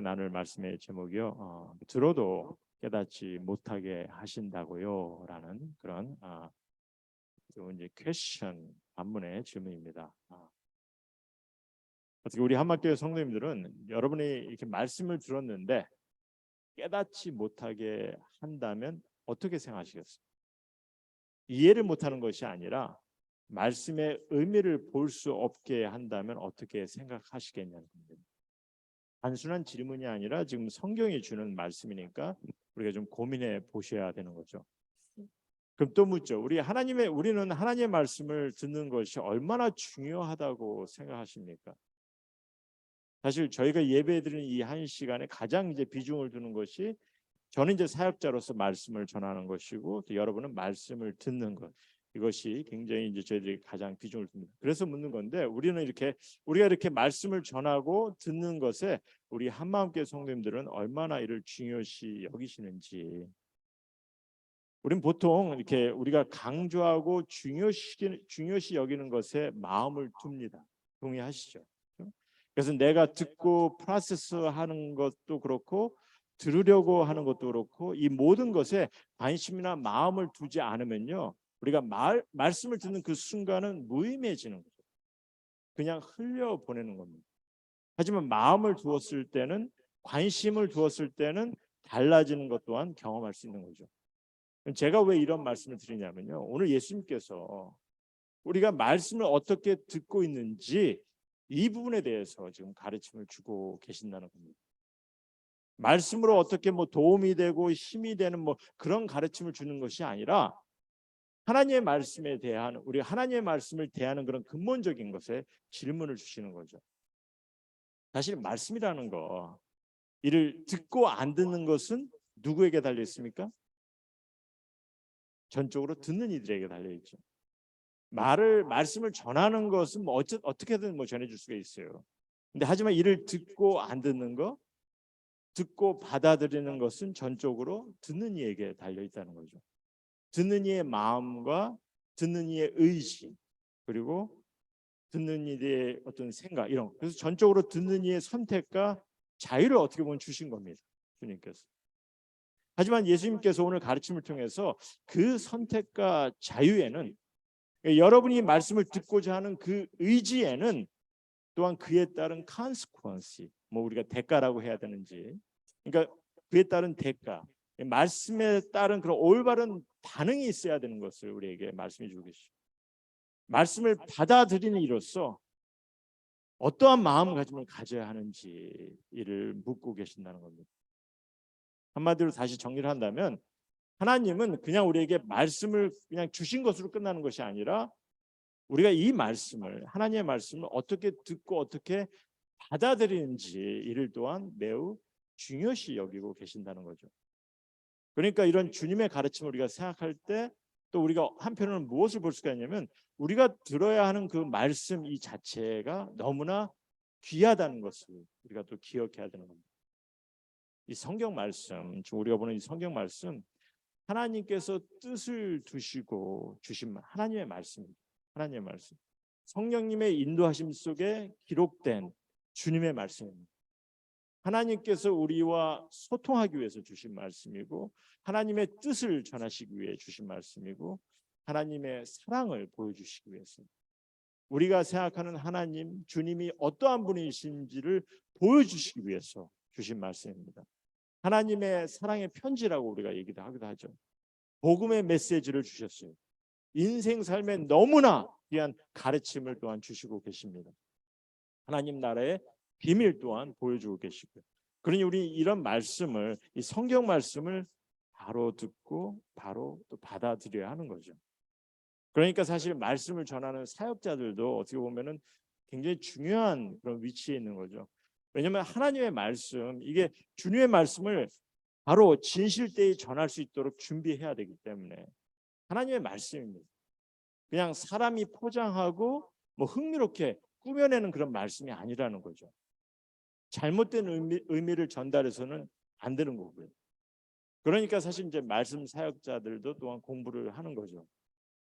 나눌 말씀의 제목이요. 들어도 깨닫지 못하게 하신다고요 라는 그런 이제 퀘스천 반문의 질문입니다. 어떻게 우리 한마교회 성도님들은 여러분이 이렇게 말씀을 들었는데 깨닫지 못하게 한다면 어떻게 생각하시겠어요? 이해를 못하는 것이 아니라 말씀의 의미를 볼 수 없게 한다면 어떻게 생각하시겠냐는 겁니다. 단순한 질문이 아니라 지금 성경이 주는 말씀이니까 우리가 좀 고민해 보셔야 되는 거죠. 그럼 또 묻죠. 우리는 하나님의 말씀을 듣는 것이 얼마나 중요하다고 생각하십니까? 사실 저희가 예배드리는 이 한 시간에 가장 이제 비중을 두는 것이 저는 이제 사역자로서 말씀을 전하는 것이고 또 여러분은 말씀을 듣는 것. 이것이 굉장히 이제 저희들이 가장 비중을 둡니다. 그래서 묻는 건데 우리가 이렇게 말씀을 전하고 듣는 것에 우리 한마음교회 성도님들은 얼마나 이를 중요시 여기시는지. 우리는 보통 이렇게 우리가 강조하고 중요시 여기는 것에 마음을 둡니다. 동의하시죠? 그래서 내가 듣고 프로세스하는 것도 그렇고 들으려고 하는 것도 그렇고 이 모든 것에 관심이나 마음을 두지 않으면요, 우리가 말씀을 듣는 그 순간은 무의미해지는 거죠. 그냥 흘려보내는 겁니다. 하지만 마음을 두었을 때는, 관심을 두었을 때는 달라지는 것 또한 경험할 수 있는 거죠. 제가 왜 이런 말씀을 드리냐면요, 오늘 예수님께서 우리가 말씀을 어떻게 듣고 있는지 이 부분에 대해서 지금 가르침을 주고 계신다는 겁니다. 말씀으로 어떻게 도움이 되고 힘이 되는 그런 가르침을 주는 것이 아니라 하나님의 말씀에 대한, 우리 하나님의 말씀을 대하는 그런 근본적인 것에 질문을 주시는 거죠. 사실 말씀이라는 거, 이를 듣고 안 듣는 것은 누구에게 달려 있습니까? 전적으로 듣는 이들에게 달려 있죠. 말씀을 전하는 것은 어떻게든 전해줄 수가 있어요. 근데 하지만 이를 듣고 안 듣는 거, 듣고 받아들이는 것은 전적으로 듣는 이에게 달려 있다는 거죠. 듣는 이의 마음과 듣는 이의 의지, 그리고 듣는 이의 어떤 생각, 이런. 그래서 전적으로 듣는 이의 선택과 자유를 어떻게 보면 주신 겁니다, 주님께서. 하지만 예수님께서 오늘 가르침을 통해서 그 선택과 자유에는, 여러분이 말씀을 듣고자 하는 그 의지에는 또한 그에 따른 consequence, 우리가 대가라고 해야 되는지, 그러니까 그에 따른 대가, 말씀에 따른 그런 올바른 반응이 있어야 되는 것을 우리에게 말씀해 주고 계시죠. 말씀을 받아들이는 이로써 어떠한 마음가짐을 가져야 하는지 이를 묻고 계신다는 겁니다. 한마디로 다시 정리를 한다면, 하나님은 그냥 우리에게 말씀을 그냥 주신 것으로 끝나는 것이 아니라 우리가 이 말씀을, 하나님의 말씀을 어떻게 듣고 어떻게 받아들이는지 이를 또한 매우 중요시 여기고 계신다는 거죠. 그러니까 이런 주님의 가르침을 우리가 생각할 때 또 우리가 한편으로는 무엇을 볼 수가 있냐면, 우리가 들어야 하는 그 말씀 이 자체가 너무나 귀하다는 것을 우리가 또 기억해야 되는 겁니다. 이 성경 말씀, 지금 우리가 보는 이 성경 말씀, 하나님께서 뜻을 두시고 주신 하나님의 말씀입니다. 하나님의 말씀, 성령님의 인도하심 속에 기록된 주님의 말씀입니다. 하나님께서 우리와 소통하기 위해서 주신 말씀이고, 하나님의 뜻을 전하시기 위해 주신 말씀이고, 하나님의 사랑을 보여주시기 위해서, 우리가 생각하는 하나님, 주님이 어떠한 분이신지를 보여주시기 위해서 주신 말씀입니다. 하나님의 사랑의 편지라고 우리가 얘기도 하기도 하죠. 복음의 메시지를 주셨어요. 인생 삶에 너무나 귀한 가르침을 또한 주시고 계십니다. 하나님 나라의 비밀 또한 보여주고 계시고요. 그러니 우리 이런 말씀을, 이 성경 말씀을 바로 듣고 바로 또 받아들여야 하는 거죠. 그러니까 사실 말씀을 전하는 사역자들도 어떻게 보면은 굉장히 중요한 그런 위치에 있는 거죠. 왜냐하면 하나님의 말씀, 이게 주님의 말씀을 바로 진실되이 전할 수 있도록 준비해야 되기 때문에 하나님의 말씀입니다. 그냥 사람이 포장하고 흥미롭게 꾸며내는 그런 말씀이 아니라는 거죠. 잘못된 의미를 전달해서는 안 되는 거고요. 그러니까 사실 이제 말씀 사역자들도 또한 공부를 하는 거죠.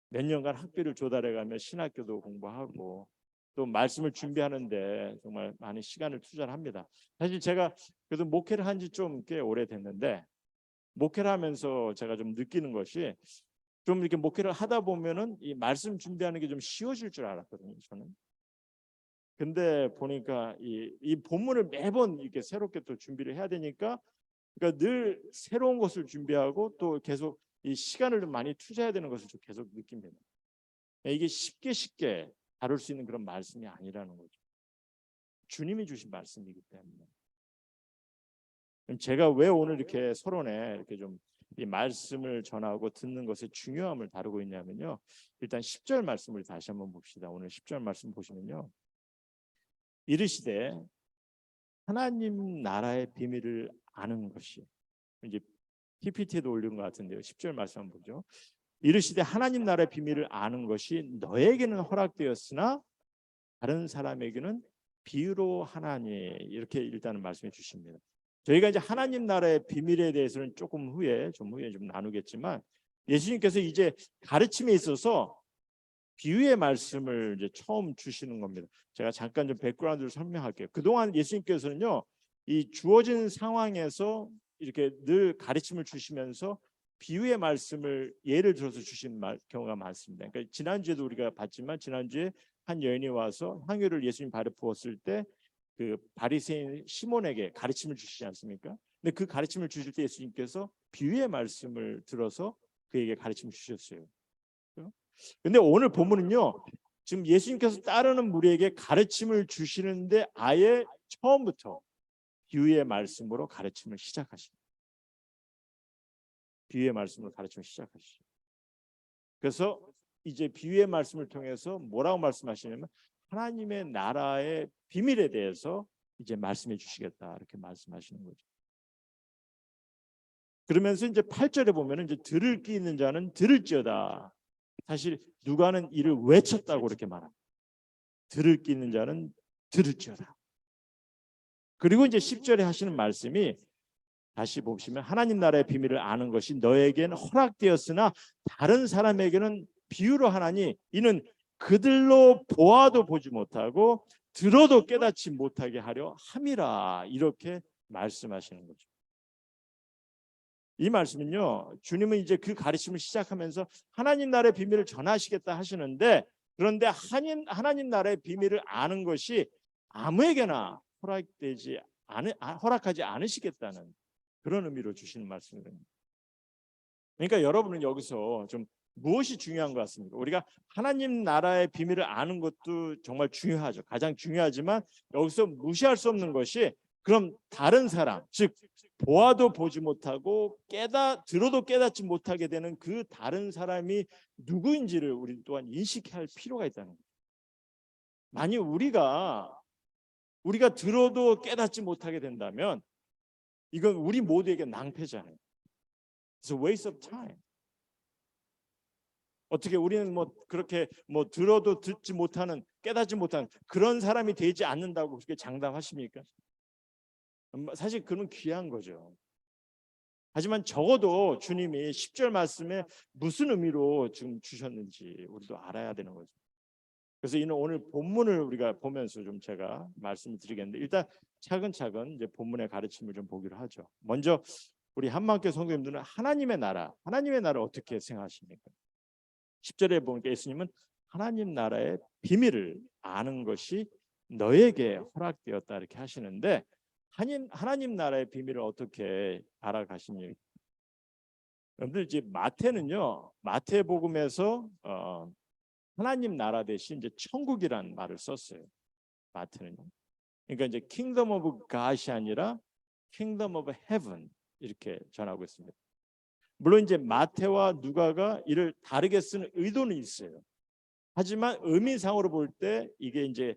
몇 년간 학비를 조달해가며 신학교도 공부하고 또 말씀을 준비하는데 정말 많은 시간을 투자를 합니다. 사실 제가 그래도 목회를 한 지 좀 꽤 오래됐는데 목회를 하면서 제가 좀 느끼는 것이 좀 이렇게 목회를 하다 보면은 이 말씀 준비하는 게 좀 쉬워질 줄 알았거든요, 저는. 근데 보니까 이 본문을 매번 이렇게 새롭게 또 준비를 해야 되니까 그러니까 늘 새로운 것을 준비하고 또 계속 이 시간을 좀 많이 투자해야 되는 것을 좀 계속 느낍니다. 이게 쉽게 다룰 수 있는 그런 말씀이 아니라는 거죠. 주님이 주신 말씀이기 때문에. 그럼 제가 왜 오늘 이렇게 서론에 이렇게 좀 이 말씀을 전하고 듣는 것의 중요함을 다루고 있냐면요. 일단 10절 말씀을 다시 한번 봅시다. 오늘 10절 말씀 보시면요. 이르시되 하나님 나라의 비밀을 아는 것이 이제 PPT에도 올린 것 같은데요. 10절 말씀 한번 보죠. 이르시되 하나님 나라의 비밀을 아는 것이 너에게는 허락되었으나 다른 사람에게는 비유로 하나니 이렇게 일단은 말씀해 주십니다. 저희가 이제 하나님 나라의 비밀에 대해서는 조금 후에 좀 나누겠지만 예수님께서 이제 가르침에 있어서 비유의 말씀을 이제 처음 주시는 겁니다. 제가 잠깐 좀 백그라운드를 설명할게요. 그동안 예수님께서는요, 이 주어진 상황에서 이렇게 늘 가르침을 주시면서 비유의 말씀을 예를 들어서 주신 경우가 많습니다. 그러니까 지난주에도 우리가 봤지만 지난주에 한 여인이 와서 향유를 예수님 발에 부었을 때 그 바리새인 시몬에게 가르침을 주시지 않습니까? 근데 그 가르침을 주실 때 예수님께서 비유의 말씀을 들어서 그에게 가르침을 주셨어요. 근데 오늘 본문은요, 지금 예수님께서 따르는 무리에게 가르침을 주시는데 아예 처음부터 비유의 말씀으로 가르침을 시작하십니다. 비유의 말씀으로 가르침을 시작하시죠. 그래서 이제 비유의 말씀을 통해서 뭐라고 말씀하시냐면 하나님의 나라의 비밀에 대해서 이제 말씀해 주시겠다 이렇게 말씀하시는 거죠. 그러면서 이제 8절에 보면은 이제 들을 귀 있는 자는 들을지어다. 사실 누가는 이를 외쳤다고 그렇게 말합니다. 들을 귀 있는 자는 들을지어다. 그리고 이제 10절에 하시는 말씀이 다시 보시면 하나님 나라의 비밀을 아는 것이 너에게는 허락되었으나 다른 사람에게는 비유로 하나니 이는 그들로 보아도 보지 못하고 들어도 깨닫지 못하게 하려 함이라 이렇게 말씀하시는 거죠. 이 말씀은요, 주님은 이제 그 가르침을 시작하면서 하나님 나라의 비밀을 전하시겠다 하시는데 그런데 하나님 나라의 비밀을 아는 것이 아무에게나 허락하지 않으시겠다는 그런 의미로 주시는 말씀입니다. 그러니까 여러분은 여기서 좀 무엇이 중요한 것 같습니까? 우리가 하나님 나라의 비밀을 아는 것도 정말 중요하죠. 가장 중요하지만 여기서 무시할 수 없는 것이 그럼 다른 사람, 즉 보아도 보지 못하고 들어도 깨닫지 못하게 되는 그 다른 사람이 누구인지를 우리 또한 인식할 필요가 있다는 거예요. 만약 우리가 들어도 깨닫지 못하게 된다면 이건 우리 모두에게 낭패잖아요. It's a waste of time. 어떻게 우리는 뭐 그렇게 뭐 들어도 듣지 못하는 깨닫지 못하는 그런 사람이 되지 않는다고 그렇게 장담하십니까? 사실 그는 귀한 거죠. 하지만 적어도 주님이 10절 말씀에 무슨 의미로 지금 주셨는지 우리도 알아야 되는 거죠. 그래서 이는 오늘 본문을 우리가 보면서 좀 제가 말씀을 드리겠는데 일단 차근차근 이제 본문의 가르침을 좀 보기로 하죠. 먼저 우리 한마음교회 성도님들은 하나님의 나라 어떻게 생각하십니까? 10절에 보니까 예수님은 하나님 나라의 비밀을 아는 것이 너에게 허락되었다 이렇게 하시는데 하나님 나라의 비밀을 어떻게 알아가시니? 여러분들 이제 마태복음에서 하나님 나라 대신 이제 천국이란 말을 썼어요. 마태는. 그러니까 이제 Kingdom of God이 아니라 Kingdom of Heaven 이렇게 전하고 있습니다. 물론 이제 마태와 누가가 이를 다르게 쓰는 의도는 있어요. 하지만 의미상으로 볼 때 이게 이제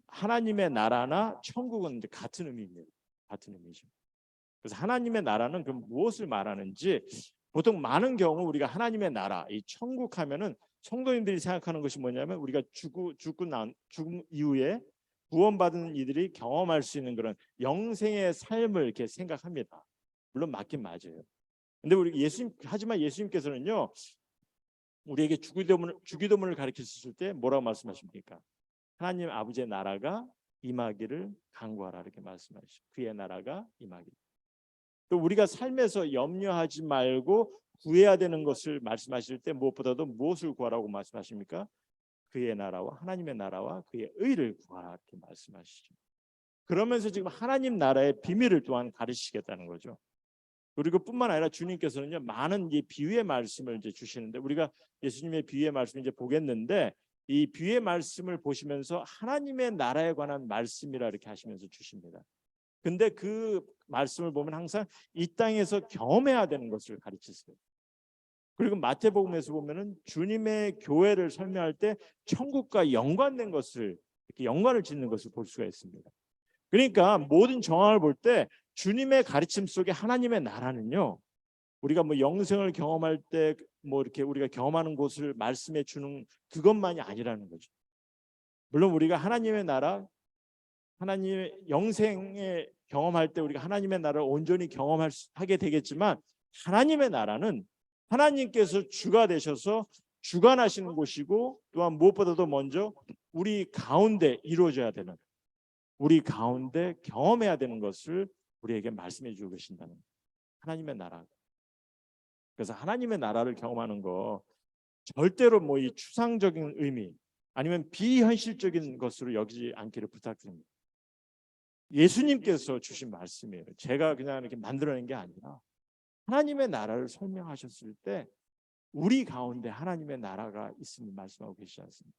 하나님의 나라나 천국은 이제 같은 의미입니다. 같은 의미죠. 그래서 하나님의 나라는 그럼 무엇을 말하는지 보통 많은 경우 우리가 하나님의 나라, 이 천국 하면은 성도님들이 생각하는 것이 뭐냐면 우리가 죽음 이후에 구원받은 이들이 경험할 수 있는 그런 영생의 삶을 이렇게 생각합니다. 물론 맞긴 맞아요. 근데 하지만 예수님께서는요 우리에게 주기도문을 가르치셨을 때 뭐라고 말씀하십니까? 하나님 아버지의 나라가 임하기를 간구하라 이렇게 말씀하시죠. 그의 나라가 임하기를. 또 우리가 삶에서 염려하지 말고 구해야 되는 것을 말씀하실 때 무엇보다도 무엇을 구하라고 말씀하십니까? 그의 나라와 하나님의 나라와 그의 의를 구하라 이렇게 말씀하시죠. 그러면서 지금 하나님 나라의 비밀을 또한 가르치시겠다는 거죠. 그리고 뿐만 아니라 주님께서는요 많은 이 비유의 말씀을 이제 주시는데 우리가 예수님의 비유의 말씀을 이제 보겠는데 이 비유의 말씀을 보시면서 하나님의 나라에 관한 말씀이라 이렇게 하시면서 주십니다. 근데 그 말씀을 보면 항상 이 땅에서 경험해야 되는 것을 가르치세요. 그리고 마태복음에서 보면은 주님의 교회를 설명할 때 천국과 연관된 것을 이렇게 연관을 짓는 것을 볼 수가 있습니다. 그러니까 모든 정황을 볼 때 주님의 가르침 속에 하나님의 나라는요. 우리가 뭐 영생을 경험할 때 뭐 이렇게 우리가 경험하는 곳을 말씀해 주는 그것만이 아니라는 거죠. 물론 우리가 하나님의 나라, 하나님의 영생에 경험할 때 우리가 하나님의 나라를 온전히 하게 되겠지만 하나님의 나라는 하나님께서 주가 되셔서 주관하시는 곳이고 또한 무엇보다도 먼저 우리 가운데 이루어져야 되는 우리 가운데 경험해야 되는 것을 우리에게 말씀해 주고 계신다는 거예요. 하나님의 나라. 그래서 하나님의 나라를 경험하는 거 절대로 뭐 이 추상적인 의미 아니면 비현실적인 것으로 여기지 않기를 부탁드립니다. 예수님께서 주신 말씀이에요. 제가 그냥 이렇게 만들어낸 게 아니라 하나님의 나라를 설명하셨을 때 우리 가운데 하나님의 나라가 있음을 말씀하고 계시지 않습니까?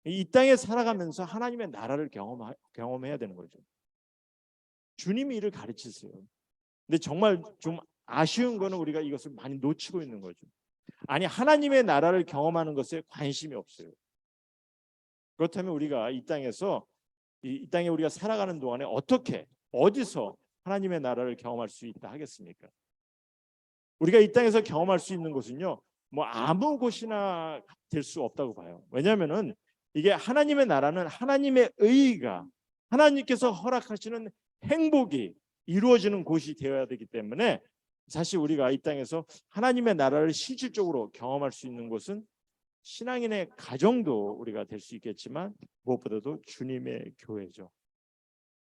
이 땅에 살아가면서 하나님의 나라를 경험해야 되는 거죠. 주님이 이를 가르치세요. 근데 정말 좀 아쉬운 거는 우리가 이것을 많이 놓치고 있는 거죠. 아니 하나님의 나라를 경험하는 것에 관심이 없어요. 그렇다면 우리가 이 땅에 우리가 살아가는 동안에 어떻게 어디서 하나님의 나라를 경험할 수 있다 하겠습니까? 우리가 이 땅에서 경험할 수 있는 곳은요 뭐 아무 곳이나 될 수 없다고 봐요. 왜냐하면은 이게 하나님의 나라는 하나님의 의가 하나님께서 허락하시는 행복이 이루어지는 곳이 되어야 되기 때문에 사실 우리가 이 땅에서 하나님의 나라를 실질적으로 경험할 수 있는 곳은 신앙인의 가정도 우리가 될 수 있겠지만 무엇보다도 주님의 교회죠.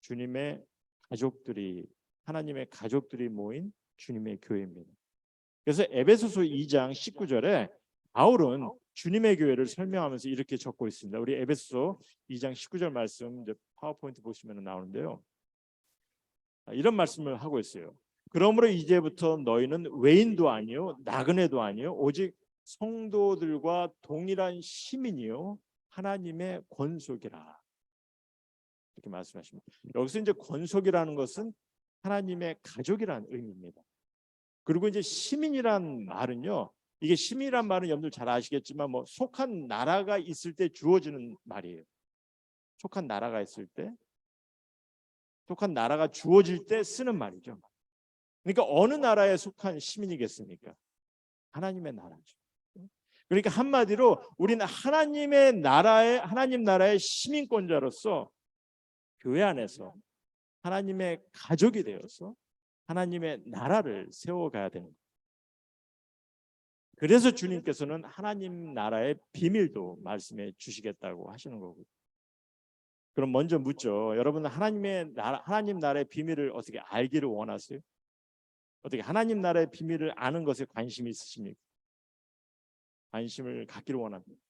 주님의 가족들이 하나님의 가족들이 모인 주님의 교회입니다. 그래서 에베소서 2장 19절에 바울은 주님의 교회를 설명하면서 이렇게 적고 있습니다. 우리 에베소서 2장 19절 말씀 이제 파워포인트 보시면 나오는데요. 이런 말씀을 하고 있어요. 그러므로 이제부터 너희는 외인도 아니요 나그네도 아니요 오직 성도들과 동일한 시민이요 하나님의 권속이라 이렇게 말씀하십니다. 여기서 이제 권속이라는 것은 하나님의 가족이라는 의미입니다. 그리고 이제 시민이란 말은요 이게 시민이란 말은 여러분들 잘 아시겠지만 뭐 속한 나라가 있을 때 주어지는 말이에요. 속한 나라가 있을 때 속한 나라가 주어질 때 쓰는 말이죠. 그러니까 어느 나라에 속한 시민이겠습니까? 하나님의 나라죠. 그러니까 한마디로 우리는 하나님 나라의 시민권자로서 교회 안에서 하나님의 가족이 되어서 하나님의 나라를 세워가야 되는 거예요. 그래서 주님께서는 하나님 나라의 비밀도 말씀해 주시겠다고 하시는 거고요. 그럼 먼저 묻죠. 여러분 하나님 나라의 비밀을 어떻게 알기를 원하세요? 어떻게 하나님 나라의 비밀을 아는 것에 관심이 있으십니까? 관심을 갖기를 원합니다.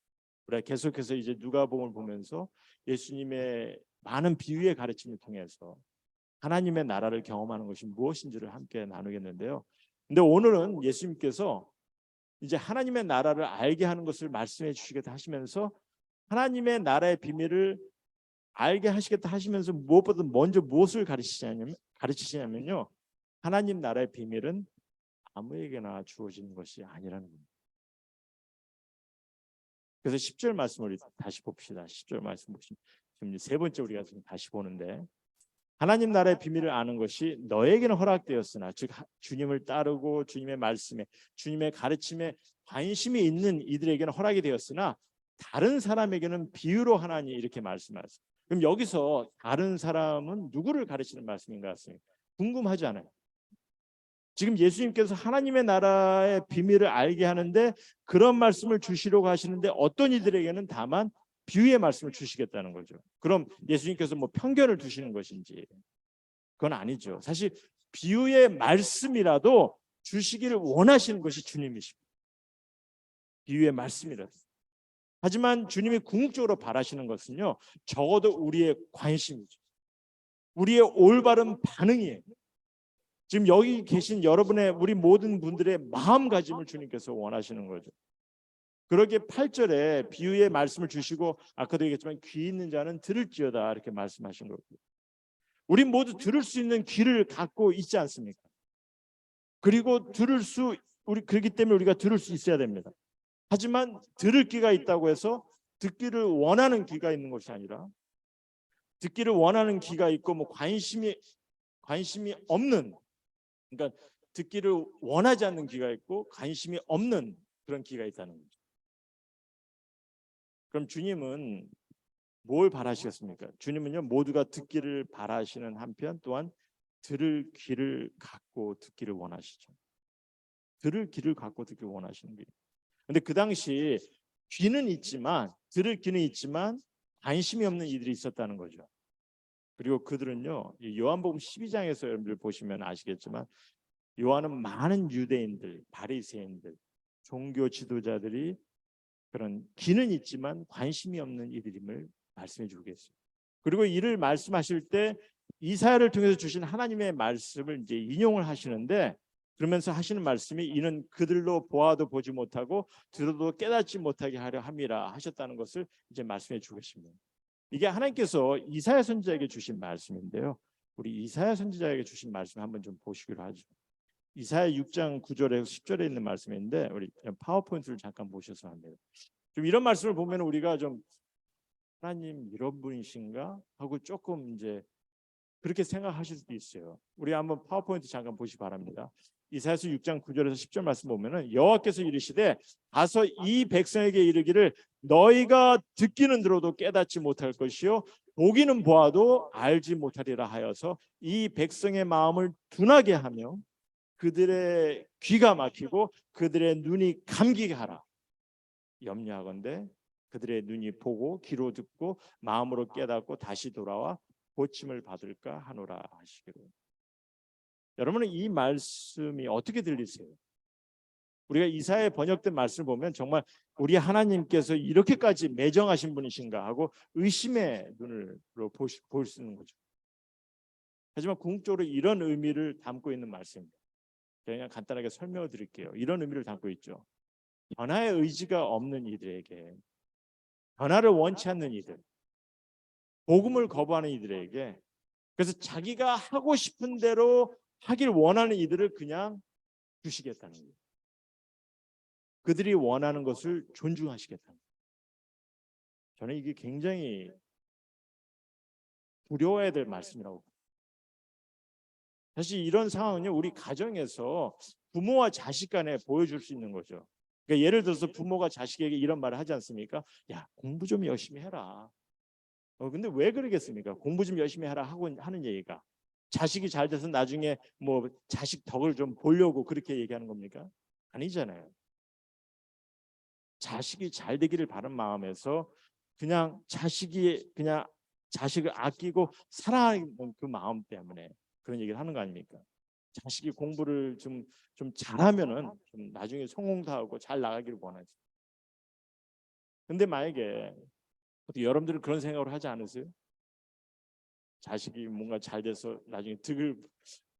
우리가 계속해서 이제 누가복음을 보면서 예수님의 많은 비유의 가르침을 통해서 하나님의 나라를 경험하는 것이 무엇인지를 함께 나누겠는데요. 근데 오늘은 예수님께서 이제 하나님의 나라를 알게 하는 것을 말씀해 주시겠다 하시면서 하나님의 나라의 비밀을 알게 하시겠다 하시면서 무엇보다 먼저 무엇을 가르치시냐면요. 하나님 나라의 비밀은 아무에게나 주어지는 것이 아니라는 겁니다. 그래서 10절 말씀을 다시 봅시다. 10절 말씀 보시면 지금 세 번째 우리가 지금 다시 보는데 하나님 나라의 비밀을 아는 것이 너에게는 허락되었으나 즉 주님을 따르고 주님의 말씀에 주님의 가르침에 관심이 있는 이들에게는 허락이 되었으나 다른 사람에게는 비유로 하나니 이렇게 말씀하세요. 그럼 여기서 다른 사람은 누구를 가르치는 말씀인가 같습니까? 궁금하지 않아요? 지금 예수님께서 하나님의 나라의 비밀을 알게 하는데 그런 말씀을 주시려고 하시는데 어떤 이들에게는 다만 비유의 말씀을 주시겠다는 거죠. 그럼 예수님께서 뭐 편견을 두시는 것인지 그건 아니죠. 사실 비유의 말씀이라도 주시기를 원하시는 것이 주님이십니다. 비유의 말씀이라도. 하지만 주님이 궁극적으로 바라시는 것은요, 적어도 우리의 관심이죠. 우리의 올바른 반응이에요. 지금 여기 계신 여러분의 우리 모든 분들의 마음가짐을 주님께서 원하시는 거죠. 그러기에 8절에 비유의 말씀을 주시고 아까도 얘기했지만 귀 있는 자는 들을지어다 이렇게 말씀하신 거고요. 우리 모두 들을 수 있는 귀를 갖고 있지 않습니까? 그리고 그렇기 때문에 우리가 들을 수 있어야 됩니다. 하지만 들을 귀가 있다고 해서 듣기를 원하는 귀가 있는 것이 아니라 듣기를 원하는 귀가 있고 뭐 관심이 없는, 그러니까 듣기를 원하지 않는 귀가 있고 관심이 없는 그런 귀가 있다는 거죠. 그럼 주님은 뭘 바라시겠습니까? 주님은요, 모두가 듣기를 바라시는 한편 또한 들을 귀를 갖고 듣기를 원하시죠. 들을 귀를 갖고 듣기를 원하시는 게. 근데 그 당시 귀는 있지만 들을 귀는 있지만 관심이 없는 이들이 있었다는 거죠. 그리고 그들은요, 요한복음 12장에서 여러분들 보시면 아시겠지만 요한은 많은 유대인들, 바리새인들, 종교 지도자들이 그런 귀는 있지만 관심이 없는 이들임을 말씀해 주고 계세요. 그리고 이를 말씀하실 때 이사야를 통해서 주신 하나님의 말씀을 이제 인용을 하시는데, 그러면서 하시는 말씀이 이는 그들로 보아도 보지 못하고 들어도 깨닫지 못하게 하려 함이라 하셨다는 것을 이제 말씀해 주고 계십니다. 이게 하나님께서 이사야 선지자에게 주신 말씀인데요. 우리 이사야 선지자에게 주신 말씀 한번 좀 보시기로 하죠. 이사야 6장 9절에서 10절에 있는 말씀인데 우리 파워포인트를 잠깐 보셔서 합니다. 좀 이런 말씀을 보면 우리가 좀 하나님 이런 분이신가 하고 조금 이제 그렇게 생각하실 수도 있어요. 우리 한번 파워포인트 잠깐 보시기 바랍니다. 이사야서 6장 9절에서 10절 말씀 보면은 여호와께서 이르시되 가서 이 백성에게 이르기를 너희가 듣기는 들어도 깨닫지 못할 것이요 보기는 보아도 알지 못하리라 하여서 이 백성의 마음을 둔하게 하며 그들의 귀가 막히고 그들의 눈이 감기게 하라. 염려하건대 그들의 눈이 보고 귀로 듣고 마음으로 깨닫고 다시 돌아와 고침을 받을까 하노라 하시기로. 여러분은 이 말씀이 어떻게 들리세요? 우리가 이사야에 번역된 말씀을 보면 정말 우리 하나님께서 이렇게까지 매정하신 분이신가 하고 의심의 눈으로 볼 수 있는 거죠. 하지만 궁극적으로 이런 의미를 담고 있는 말씀입니다. 그냥 간단하게 설명을 드릴게요. 이런 의미를 담고 있죠. 변화의 의지가 없는 이들에게, 변화를 원치 않는 이들, 복음을 거부하는 이들에게, 그래서 자기가 하고 싶은 대로 하길 원하는 이들을 그냥 주시겠다는 거예요. 그들이 원하는 것을 존중하시겠다는 거예요. 저는 이게 굉장히 두려워야 될 말씀이라고 봐요. 사실 이런 상황은요, 우리 가정에서 부모와 자식 간에 보여줄 수 있는 거죠. 그러니까 예를 들어서 부모가 자식에게 이런 말을 하지 않습니까? 야, 공부 좀 열심히 해라. 근데 왜 그러겠습니까? 공부 좀 열심히 해라 하고 하는 얘기가 자식이 잘 돼서 나중에 뭐 자식 덕을 좀 보려고 그렇게 얘기하는 겁니까? 아니잖아요. 자식이 잘 되기를 바라는 마음에서 그냥 자식을 아끼고 사랑하는 그 마음 때문에 그런 얘기를 하는 거 아닙니까? 자식이 공부를 좀 잘하면은 좀 나중에 성공도 하고 잘 나가기를 원하지. 근데 만약에 여러분들은 그런 생각을 하지 않으세요? 자식이 뭔가 잘 돼서 나중에 득을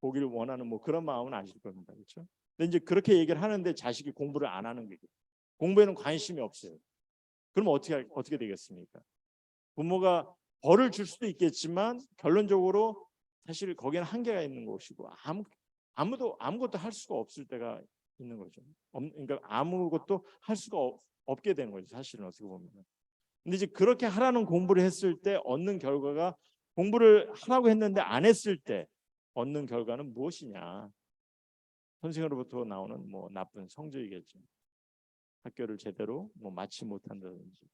보기를 원하는 뭐 그런 마음은 아실 겁니다. 그렇죠? 근데 이제 그렇게 얘기를 하는데 자식이 공부를 안 하는 거예요. 공부에는 관심이 없어요. 그럼 어떻게 되겠습니까? 부모가 벌을 줄 수도 있겠지만 결론적으로 사실 거기에는 한계가 있는 것이고 아무것도 할 수가 없을 때가 있는 거죠. 그러니까 아무것도 할 수가 없게 되는 거죠. 사실은 어떻게 보면. 근데 이제 그렇게 하라는 공부를 했을 때 얻는 결과가, 공부를 하라고 했는데 안 했을 때 얻는 결과는 무엇이냐? 선생으로부터 나오는 뭐 나쁜 성적이겠죠. 학교를 제대로 뭐 마치 못한다든지.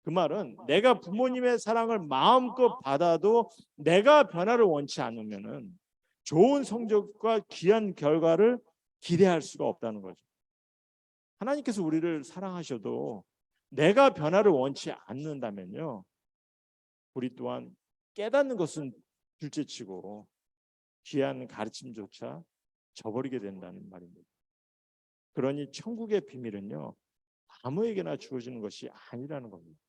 그 말은 내가 부모님의 사랑을 마음껏 받아도 내가 변화를 원치 않으면은 좋은 성적과 귀한 결과를 기대할 수가 없다는 거죠. 하나님께서 우리를 사랑하셔도 내가 변화를 원치 않는다면요, 우리 또한 깨닫는 것은 둘째치고 귀한 가르침조차 저버리게 된다는 말입니다. 그러니 천국의 비밀은요, 아무에게나 주어지는 것이 아니라는 겁니다.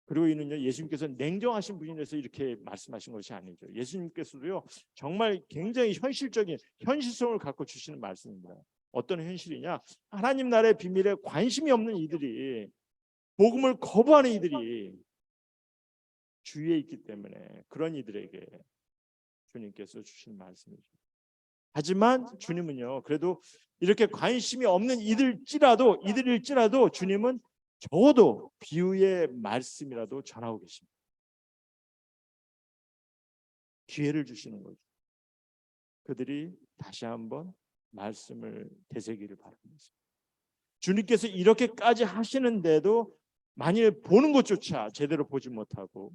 그리고 이는요, 예수님께서 냉정하신 분이라서 이렇게 말씀하신 것이 아니죠. 예수님께서도요, 정말 굉장히 현실적인 현실성을 갖고 주시는 말씀입니다. 어떤 현실이냐? 하나님 나라의 비밀에 관심이 없는 이들이, 복음을 거부하는 이들이 주위에 있기 때문에 그런 이들에게 주님께서 주신 말씀이죠. 하지만 주님은요, 그래도 이렇게 관심이 없는 이들일지라도 주님은 적어도 비유의 말씀이라도 전하고 계십니다. 기회를 주시는 거죠. 그들이 다시 한번 말씀을 되새기를 바랍니다. 주님께서 이렇게까지 하시는데도 만일 보는 것조차 제대로 보지 못하고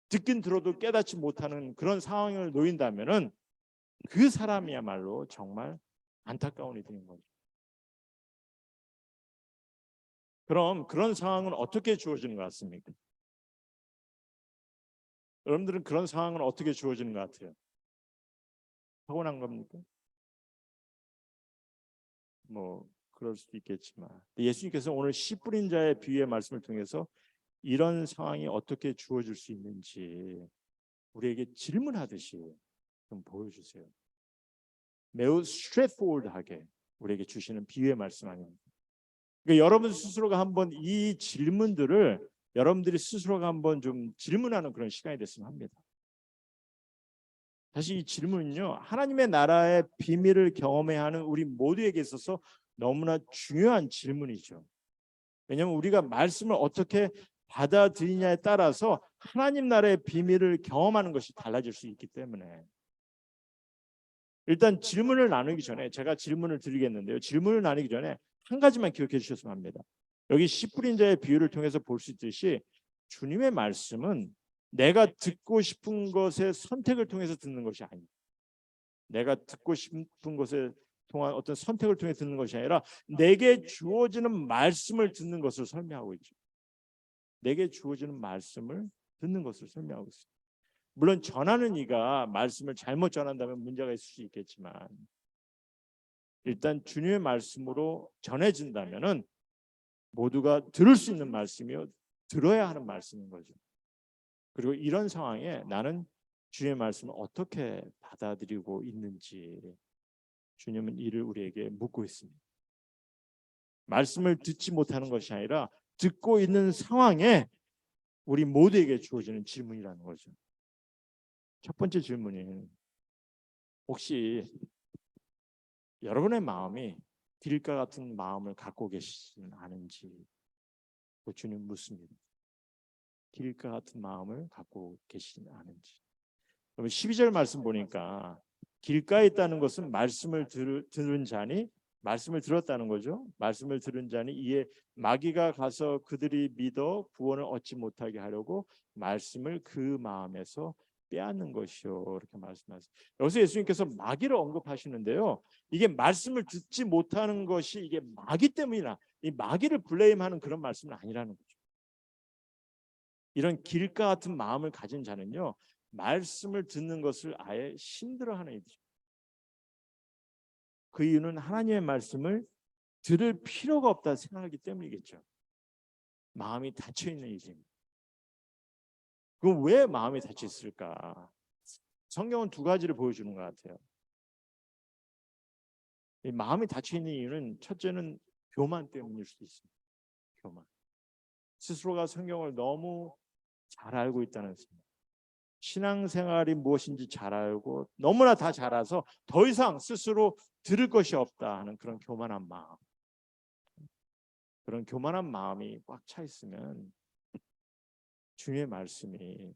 듣긴 들어도 깨닫지 못하는 그런 상황을 놓인다면은 그 사람이야말로 정말 안타까운 이들인 거죠. 그럼 그런 상황은 어떻게 주어지는 것 같습니까? 여러분들은 그런 상황은 어떻게 주어지는 것 같아요? 타고난 겁니까? 뭐 그럴 수도 있겠지만 예수님께서 오늘 씨 뿌린 자의 비유의 말씀을 통해서 이런 상황이 어떻게 주어질 수 있는지 우리에게 질문하듯이 좀 보여주세요. 매우 스트레이트포워드하게 우리에게 주시는 비유의 말씀 아닙니까? 그러니까 여러분 스스로가 한번 이 질문들을 여러분들이 스스로가 한번 좀 질문하는 그런 시간이 됐으면 합니다. 사실 이 질문은요, 하나님의 나라의 비밀을 경험해야 하는 우리 모두에게 있어서 너무나 중요한 질문이죠. 왜냐하면 우리가 말씀을 어떻게 받아들이냐에 따라서 하나님 나라의 비밀을 경험하는 것이 달라질 수 있기 때문에 일단 질문을 나누기 전에 제가 질문을 드리겠는데요. 질문을 나누기 전에 한 가지만 기억해 주셨으면 합니다. 여기 씨 뿌린 자의 비유를 통해서 볼 수 있듯이 주님의 말씀은 내가 듣고 싶은 것의 선택을 통해서 듣는 것이 아닙니다. 내가 듣고 싶은 것에 통한 어떤 선택을 통해 듣는 것이 아니라 내게 주어지는 말씀을 듣는 것을 설명하고 있죠. 내게 주어지는 말씀을 듣는 것을 설명하고 있습니다. 물론 전하는 이가 말씀을 잘못 전한다면 문제가 있을 수 있겠지만 일단 주님의 말씀으로 전해진다면은 모두가 들을 수 있는 말씀이요, 들어야 하는 말씀인 거죠. 그리고 이런 상황에 나는 주의 말씀을 어떻게 받아들이고 있는지 주님은 이를 우리에게 묻고 있습니다. 말씀을 듣지 못하는 것이 아니라 듣고 있는 상황에 우리 모두에게 주어지는 질문이라는 거죠. 첫 번째 질문은 혹시 여러분의 마음이 길가 같은 마음을 갖고 계시지는 않은지 주님 묻습니다. 길가 같은 마음을 갖고 계시지는 않은지. 그러면 12절 말씀 보니까 길가에 있다는 것은 말씀을 들은 자니 말씀을 들었다는 거죠. 말씀을 들은 자니 이에 마귀가 가서 그들이 믿어 구원을 얻지 못하게 하려고 말씀을 그 마음에서 빼앗는 것이요, 이렇게 말씀하세요. 여기서 예수님께서 마귀를 언급하시는데요. 이게 말씀을 듣지 못하는 것이 이게 마귀 때문이나 이 마귀를 블레임하는 그런 말씀은 아니라는 거죠. 이런 길가 같은 마음을 가진 자는요, 말씀을 듣는 것을 아예 힘들어하는 이들이죠. 그 이유는 하나님의 말씀을 들을 필요가 없다 생각하기 때문이겠죠. 마음이 닫혀 있는 이유입니다. 그럼 왜 마음이 닫혀 있을까? 성경은 두 가지를 보여주는 것 같아요. 이 마음이 닫혀 있는 이유는 첫째는 교만 때문일 수도 있습니다. 교만. 스스로가 성경을 너무 잘 알고 있다는 생각. 신앙생활이 무엇인지 잘 알고 너무나 다 잘 알아서 더 이상 스스로 들을 것이 없다 하는 그런 교만한 마음. 그런 교만한 마음이 꽉 차 있으면 주님의 말씀이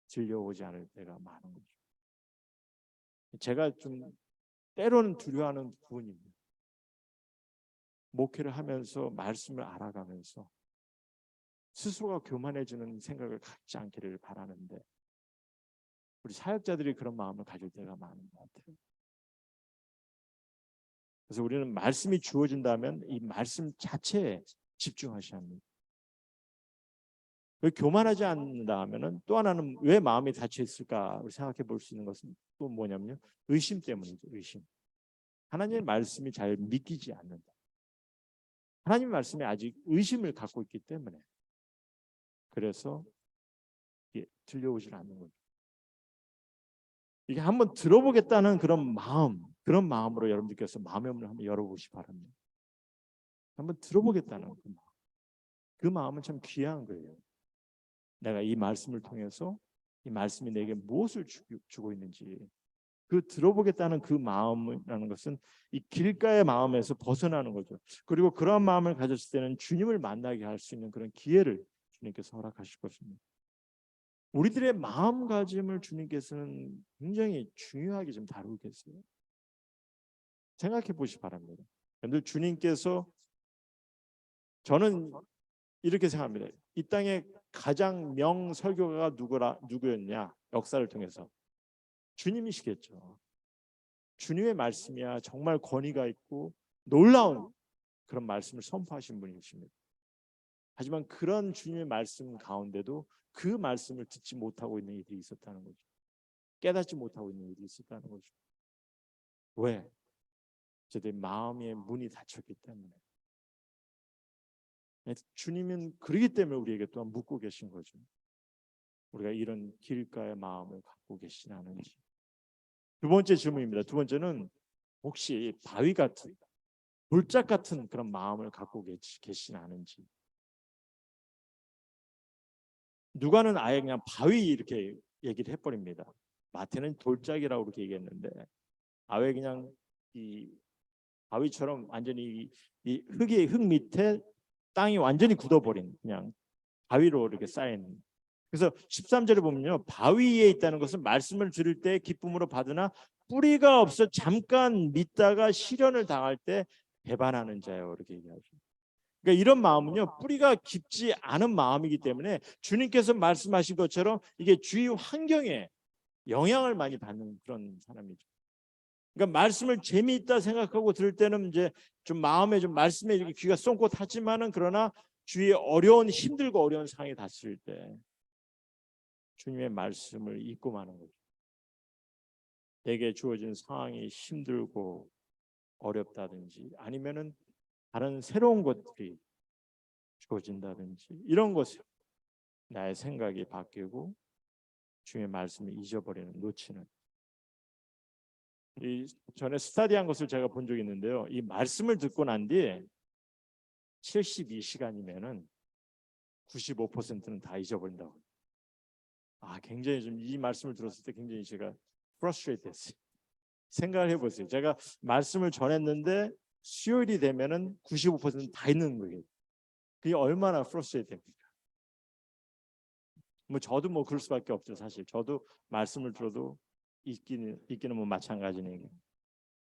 들려오지 않을 때가 많은 거죠. 제가 좀 때로는 두려워하는 부분입니다. 목회를 하면서 말씀을 알아가면서 스스로가 교만해지는 생각을 갖지 않기를 바라는데 우리 사역자들이 그런 마음을 가질 때가 많은 것 같아요. 그래서 우리는 말씀이 주어진다면 이 말씀 자체에 집중하셔야 합니다. 교만하지 않는다 하면은 또 하나는 왜 마음이 닫혀 있을까 생각해 볼 수 있는 것은 또 뭐냐면요, 의심 때문이죠. 의심. 하나님의 말씀이 잘 믿기지 않는다. 하나님의 말씀에 아직 의심을 갖고 있기 때문에 그래서 이게 들려오질 않는 거죠. 이게 한번 들어보겠다는 그런 마음으로 여러분들께서 마음의 문을 한번 열어보시기 바랍니다. 한번 들어보겠다는 그 마음은 참 귀한 거예요. 내가 이 말씀을 통해서 이 말씀이 내게 무엇을 주고 있는지 그 들어보겠다는 그 마음이라는 것은 이 길가의 마음에서 벗어나는 거죠. 그리고 그러한 마음을 가졌을 때는 주님을 만나게 할 수 있는 그런 기회를 주님께서 허락하실 것입니다. 우리들의 마음가짐을 주님께서는 굉장히 중요하게 좀 다루고 계세요. 생각해 보시기 바랍니다. 여러분들, 주님께서, 저는 이렇게 생각합니다. 이 땅에 가장 명설교가가 누구였냐? 역사를 통해서 주님이시겠죠. 주님의 말씀이야 정말 권위가 있고 놀라운 그런 말씀을 선포하신 분이십니다. 하지만 그런 주님의 말씀 가운데도 그 말씀을 듣지 못하고 있는 이들이 있었다는 거죠. 깨닫지 못하고 있는 이들이 있었다는 거죠. 왜? 저들의 마음의 문이 닫혔기 때문에. 주님은 그러기 때문에 우리에게 또한 묻고 계신 거죠. 우리가 이런 길가의 마음을 갖고 계시나는지. 두 번째 질문입니다. 두 번째는 혹시 바위 같은, 돌짝 같은 그런 마음을 갖고 계시나는지. 누가는 아예 그냥 바위 이렇게 얘기를 해버립니다. 마태는 돌짝이라고 그렇게 얘기했는데 아예 그냥 이 바위처럼 완전히 이 흙 밑에 땅이 완전히 굳어버린 그냥 바위로 이렇게 쌓인. 그래서 13절에 보면요, 바위에 있다는 것은 말씀을 들을 때 기쁨으로 받으나 뿌리가 없어 잠깐 믿다가 시련을 당할 때 배반하는 자요, 이렇게 얘기하죠. 그러니까 이런 마음은요, 뿌리가 깊지 않은 마음이기 때문에 주님께서 말씀하신 것처럼 이게 주위 환경에 영향을 많이 받는 그런 사람이죠. 그러니까 말씀을 재미있다 생각하고 들을 때는 이제 좀 마음에 좀 말씀에 이렇게 귀가 쫑긋 하지만은 그러나 주위에 힘들고 어려운 상황이 닥칠 때 주님의 말씀을 잊고 마는 거죠. 내게 주어진 상황이 힘들고 어렵다든지 아니면은 다른 새로운 것들이 주어진다든지 이런 것에 나의 생각이 바뀌고 주님의 말씀을 잊어버리는, 놓치는. 이 전에 스터디한 것을 제가 본 적이 있는데요. 이 말씀을 듣고 난 뒤에 72시간이면은 95%는 다 잊어버린다고. 굉장히 좀 이 말씀을 들었을 때 굉장히 제가 frustrated 됐어요. 생각을 해보세요. 제가 말씀을 전했는데 수요일이 되면은 95%는 다 있는 거예요. 그게 얼마나 frustrated 됩니까? 뭐 저도 뭐 그럴 수밖에 없죠. 사실 저도 말씀을 들어도 잊기는 뭐 마찬가지네요.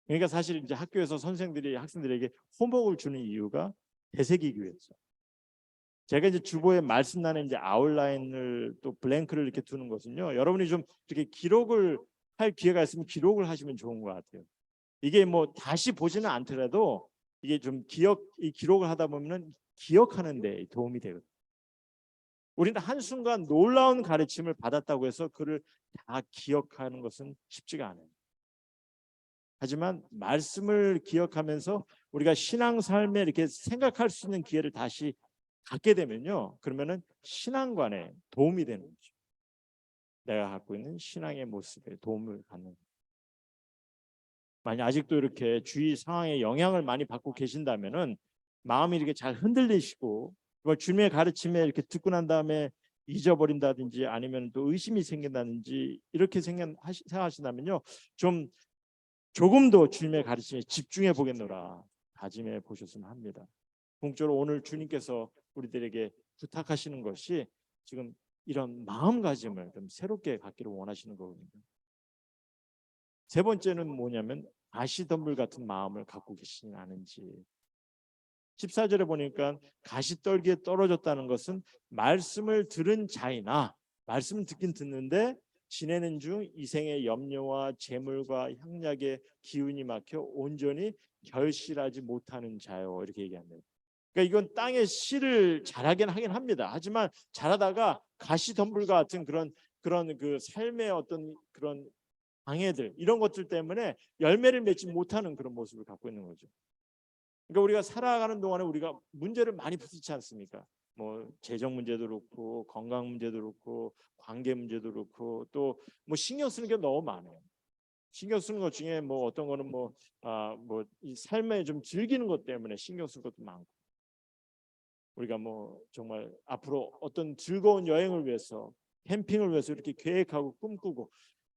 그러니까 사실 이제 학교에서 선생들이 학생들에게 호목을 주는 이유가 되새기기 위해서. 제가 이제 주보에 말씀란에 이제 아웃라인을 또 블랭크를 이렇게 두는 것은요, 여러분이 좀 이렇게 기록을 할 기회가 있으면 기록을 하시면 좋은 것 같아요. 이게 뭐 다시 보지는 않더라도 이게 좀 기록을 하다 보면은 기억하는 데 도움이 되거든요. 우리는 한순간 놀라운 가르침을 받았다고 해서 그를 다 기억하는 것은 쉽지가 않아요. 하지만 말씀을 기억하면서 우리가 신앙 삶에 이렇게 생각할 수 있는 기회를 다시 갖게 되면요, 그러면은 신앙관에 도움이 되는 거죠. 내가 갖고 있는 신앙의 모습에 도움을 받는 거죠. 만약 아직도 이렇게 주위 상황에 영향을 많이 받고 계신다면은 마음이 이렇게 잘 흔들리시고 주님의 가르침에 이렇게 듣고 난 다음에 잊어버린다든지 아니면 또 의심이 생긴다든지 이렇게 생각하신다면요, 조금 더 주님의 가르침에 집중해 보겠노라 다짐해 보셨으면 합니다. 궁극적으로 오늘 주님께서 우리들에게 부탁하시는 것이 지금 이런 마음가짐을 좀 새롭게 갖기를 원하시는 거거든요. 세 번째는 뭐냐면 가시덤불 같은 마음을 갖고 계시지 않은지. 14절에 보니까 가시떨기에 떨어졌다는 것은 말씀을 들은 자이나 말씀을 듣긴 듣는데 지내는 중 이생의 염려와 재물과 향락의 기운이 막혀 온전히 결실하지 못하는 자요. 이렇게 얘기합니다. 그러니까 이건 땅에 씨를 자라긴 하긴 합니다. 하지만 자라다가 가시덤불과 같은 그런 그 삶의 어떤 그런 방해들 이런 것들 때문에 열매를 맺지 못하는 그런 모습을 갖고 있는 거죠. 그러니까 우리가 살아가는 동안에 우리가 문제를 많이 부딪히지 않습니까? 뭐 재정 문제도 그렇고 건강 문제도 그렇고 관계 문제도 그렇고 또 뭐 신경 쓰는 게 너무 많아요. 신경 쓰는 것 중에 뭐 어떤 거는 뭐 이 삶에 좀 즐기는 것 때문에 신경 쓸 것도 많고 우리가 뭐 정말 앞으로 어떤 즐거운 여행을 위해서 캠핑을 위해서 이렇게 계획하고 꿈꾸고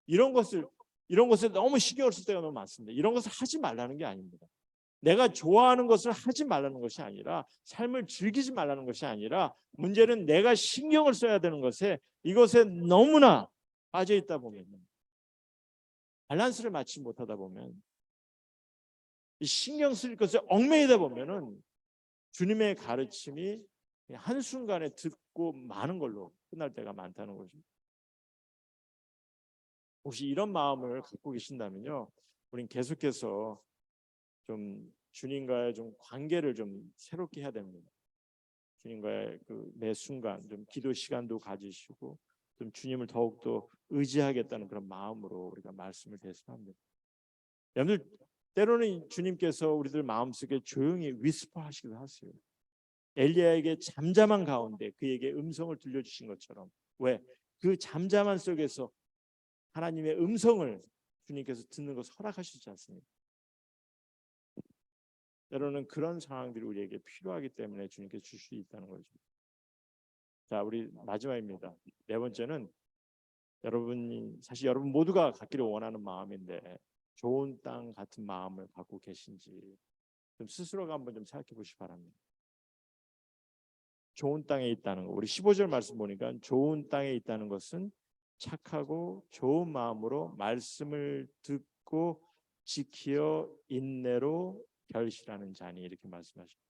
이런 것을 이런 것에 너무 신경을 쓸 때가 너무 많습니다. 이런 것을 하지 말라는 게 아닙니다. 내가 좋아하는 것을 하지 말라는 것이 아니라 삶을 즐기지 말라는 것이 아니라 문제는 내가 신경을 써야 되는 것에 이것에 너무나 빠져 있다 보면 밸런스를 맞추지 못하다 보면 이 신경 쓸 것에 얽매이다 보면은 주님의 가르침이 한순간에 듣고 마는 걸로 끝날 때가 많다는 거죠. 혹시 이런 마음을 갖고 계신다면요, 우린 계속해서 좀 주님과의 좀 관계를 좀 새롭게 해야 됩니다. 주님과의 그 매 순간 좀 기도 시간도 가지시고 좀 주님을 더욱더 의지하겠다는 그런 마음으로 우리가 말씀을 대신합니다. 여러분들 때로는 주님께서 우리들 마음속에 조용히 위스퍼 하시기도 하세요. 엘리야에게 잠잠한 가운데 그에게 음성을 들려주신 것처럼 왜? 그 잠잠한 속에서 하나님의 음성을 주님께서 듣는 것을 허락하시지 않습니까? 때로는 그런 상황들이 우리에게 필요하기 때문에 주님께서 주실 수 있다는 거죠. 자, 우리 마지막입니다. 네 번째는 여러분이 사실 여러분 모두가 갖기를 원하는 마음인데 좋은 땅 같은 마음을 갖고 계신지 좀 스스로가 한번 좀 생각해 보시기 바랍니다. 좋은 땅에 있다는 거. 우리 15절 말씀 보니까 좋은 땅에 있다는 것은 착하고 좋은 마음으로 말씀을 듣고 지키어 인내로 결실하는 자니 이렇게 말씀하십니다.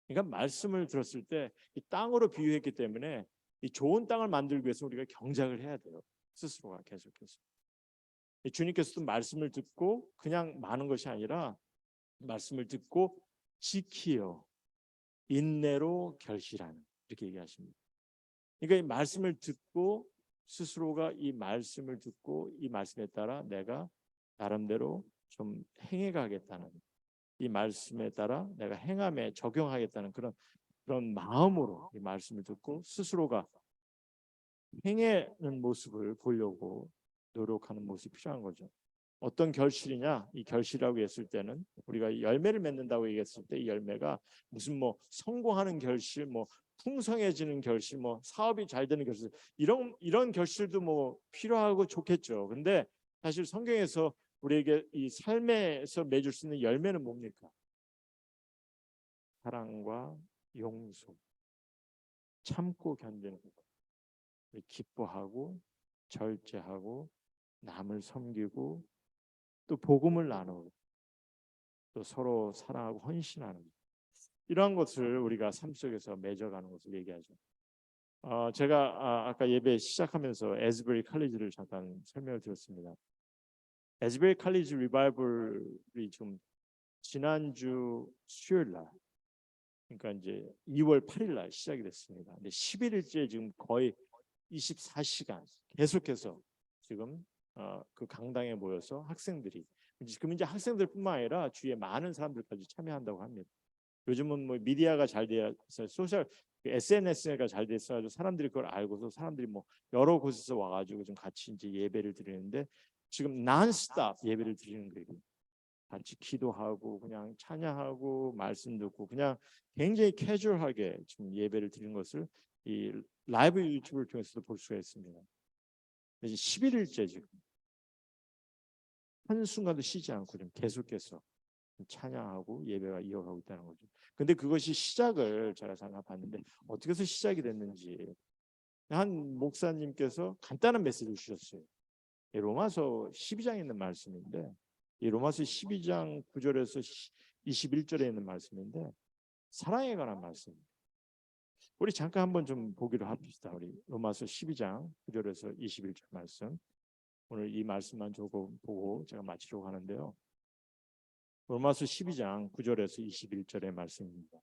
그러니까 말씀을 들었을 때 이 땅으로 비유했기 때문에 이 좋은 땅을 만들기 위해서 우리가 경작을 해야 돼요. 스스로가 계속해서. 주님께서도 말씀을 듣고 그냥 마는 것이 아니라 말씀을 듣고 지키어 인내로 결실하는 이렇게 얘기하십니다. 그러니까 이 말씀을 듣고 스스로가 이 말씀을 듣고 이 말씀에 따라 내가 나름대로 좀 행해가겠다는 이 말씀에 따라 내가 행함에 적용하겠다는 그런 마음으로 이 말씀을 듣고 스스로가 행하는 모습을 보려고 노력하는 모습이 필요한 거죠. 어떤 결실이냐? 이 결실이라고 했을 때는 우리가 열매를 맺는다고 얘기했을 때 이 열매가 무슨 뭐 성공하는 결실, 뭐 풍성해지는 결실, 뭐 사업이 잘 되는 결실 이런 결실도 뭐 필요하고 좋겠죠. 근데 사실 성경에서 우리에게 이 삶에서 맺을 수 있는 열매는 뭡니까? 사랑과 용서, 참고 견디는 것, 기뻐하고 절제하고 남을 섬기고 또 복음을 나누고 또 서로 사랑하고 헌신하는 이러한 것을 우리가 삶 속에서 맺어가는 것을 얘기하죠. 제가 아까 예배 시작하면서 에즈베리 칼리지를 잠깐 설명을 드렸습니다. 에즈베리 칼리지 리바이벌이 좀 지난주 수요일 날, 그러니까 이제 2월 8일 날 시작이 됐습니다. 근데 11일째 지금 거의 24시간 계속해서 지금 그 강당에 모여서 학생들이 지금 이제 학생들뿐만 아니라 주위에 많은 사람들까지 참여한다고 합니다. 요즘은 뭐 미디어가 잘 돼서 소셜 SNS가 잘 돼서 사람들이 그걸 알고서 사람들이 뭐 여러 곳에서 와가지고 좀 같이 이제 예배를 드리는데 지금 난스톱 예배를 드리는 거예요. 같이 기도하고 그냥 찬양하고 말씀 듣고 그냥 굉장히 캐주얼하게 지금 예배를 드리는 것을 이 라이브 유튜브를 통해서도 볼 수가 있습니다. 이제 11일째 지금 한순간도 쉬지 않고 좀 계속해서 찬양하고 예배가 이어가고 있다는 거죠. 근데 그것이 시작을 제가 잠깐 봤는데 어떻게 해서 시작이 됐는지 한 목사님께서 간단한 메시지를 주셨어요. 로마서 12장에 있는 말씀인데 이 로마서 12장 9절에서 21절에 있는 말씀인데 사랑에 관한 말씀입니다. 우리 잠깐 한번 좀 보기로 합시다. 우리 로마서 12장 9절에서 21절 말씀. 오늘 이 말씀만 조금 보고 제가 마치려고 하는데요. 로마서 12장 9절에서 21절의 말씀입니다.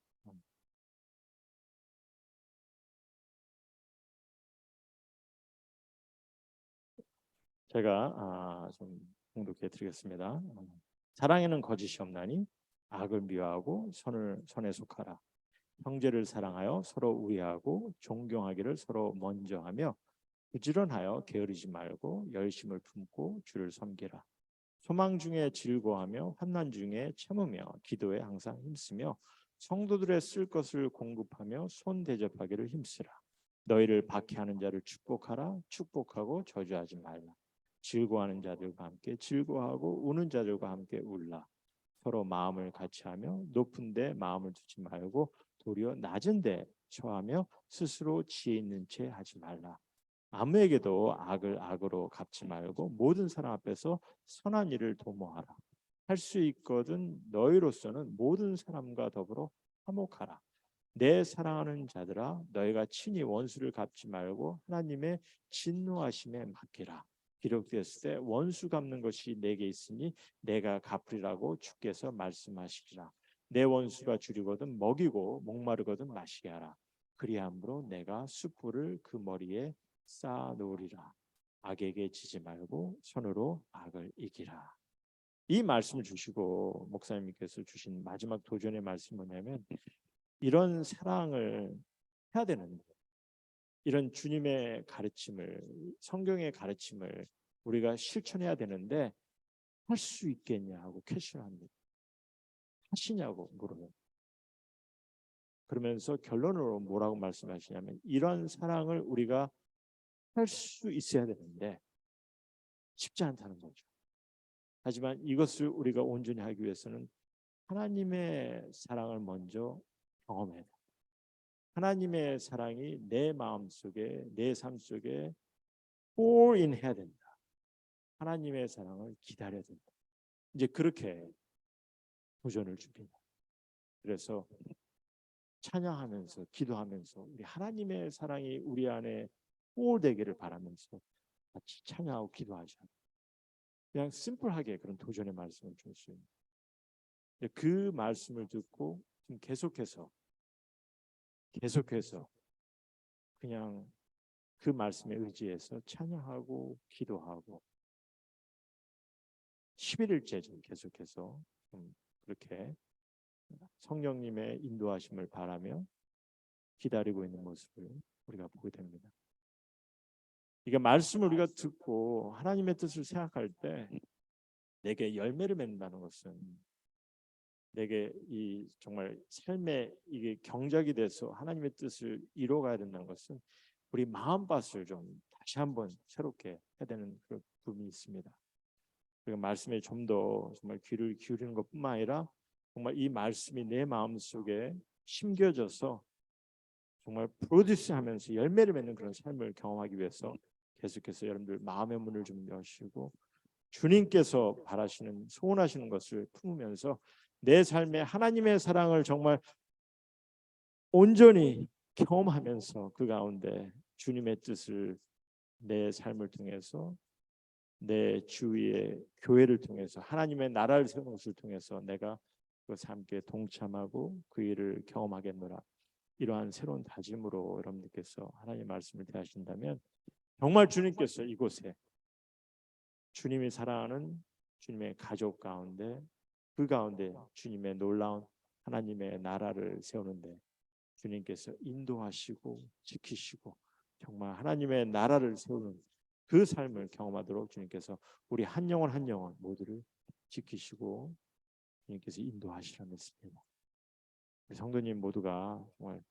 제가 좀 봉독해 드리겠습니다. 사랑에는 거짓이 없나니 악을 미워하고 선에 속하라. 형제를 사랑하여 서로 우애하고 존경하기를 서로 먼저 하며 부지런하여 게으르지 말고 열심을 품고 주를 섬기라. 소망 중에 즐거워하며 환난 중에 참으며 기도에 항상 힘쓰며 성도들의 쓸 것을 공급하며 손 대접하기를 힘쓰라. 너희를 박해하는 자를 축복하라. 축복하고 저주하지 말라. 즐거워하는 자들과 함께 즐거워하고 우는 자들과 함께 울라. 서로 마음을 같이하며 높은 데 마음을 두지 말고 도리어 낮은 데 처하며 스스로 지혜 있는 채 하지 말라. 아무에게도 악을 악으로 갚지 말고 모든 사람 앞에서 선한 일을 도모하라. 할 수 있거든 너희로서는 모든 사람과 더불어 화목하라. 내 사랑하는 자들아 너희가 친히 원수를 갚지 말고 하나님의 진노하심에 맡기라. 기록되었을 때 원수 갚는 것이 내게 있으니 내가 갚으리라고 주께서 말씀하시리라. 내 원수가 줄이거든 먹이고 목마르거든 마시게 하라. 그리함으로 내가 숯불을 그 머리에 쌓아 놓으리라. 악에게 지지 말고 손으로 악을 이기라. 이 말씀을 주시고 목사님께서 주신 마지막 도전의 말씀이 뭐냐면 이런 사랑을 해야 되는데 이런 주님의 가르침을 성경의 가르침을 우리가 실천해야 되는데 할 수 있겠냐고 퀘스천합니다. 하시냐고 물어요. 그러면서 결론으로 뭐라고 말씀하시냐면 이런 사랑을 우리가 할 수 있어야 되는데 쉽지 않다는 거죠. 하지만 이것을 우리가 온전히 하기 위해서는 하나님의 사랑을 먼저 경험해야 돼요. 하나님의 사랑이 내 마음속에 내 삶 속에 pour in 해야 된다. 하나님의 사랑을 기다려야 된다. 이제 그렇게 도전을 줍니다. 그래서 찬양하면서 기도하면서 우리 하나님의 사랑이 우리 안에 pour 되기를 바라면서 같이 찬양하고 기도하자. 그냥 심플하게 그런 도전의 말씀을 줬어요. 그 말씀을 듣고 좀 계속해서 그냥 그 말씀에 의지해서 찬양하고 기도하고 11일째 좀 계속해서 좀 그렇게 성령님의 인도하심을 바라며 기다리고 있는 모습을 우리가 보게 됩니다. 이게 말씀을 우리가 듣고 하나님의 뜻을 생각할 때 내게 열매를 맺는다는 것은 내게 이 정말 삶의 이게 경작이 돼서 하나님의 뜻을 이루어가야 된다는 것은 우리 마음밭을 좀 다시 한번 새롭게 해야 되는 그런 부분이 있습니다. 우리가 말씀에 좀 더 정말 귀를 기울이는 것뿐만 아니라 정말 이 말씀이 내 마음속에 심겨져서 정말 프로듀스하면서 열매를 맺는 그런 삶을 경험하기 위해서 계속해서 여러분들 마음의 문을 좀 여시고 주님께서 바라시는 소원하시는 것을 품으면서 내 삶에 하나님의 사랑을 정말 온전히 경험하면서 그 가운데 주님의 뜻을 내 삶을 통해서 내 주위의 교회를 통해서 하나님의 나라를 세우는 것을 통해서 내가 그것에 함께 동참하고 그 일을 경험하겠노라. 이러한 새로운 다짐으로 여러분들께서 하나님의 말씀을 대하신다면 정말 주님께서 이곳에 주님이 사랑하는 주님의 가족 가운데 그 가운데 주님의 놀라운 하나님의 나라를 세우는데 주님께서 인도하시고 지키시고 정말 하나님의 나라를 세우는 그 삶을 경험하도록 주님께서 우리 한 영혼 한 영혼 모두를 지키시고 주님께서 인도하시라 믿습니다. 성도님 모두가 정말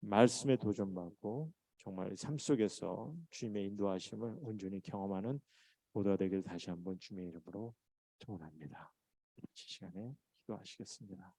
말씀에 도전받고 정말 삶 속에서 주님의 인도하심을 온전히 경험하는 모두가 되길 다시 한번 주님의 이름으로 축원합니다. 이 시간에 기도하시겠습니다.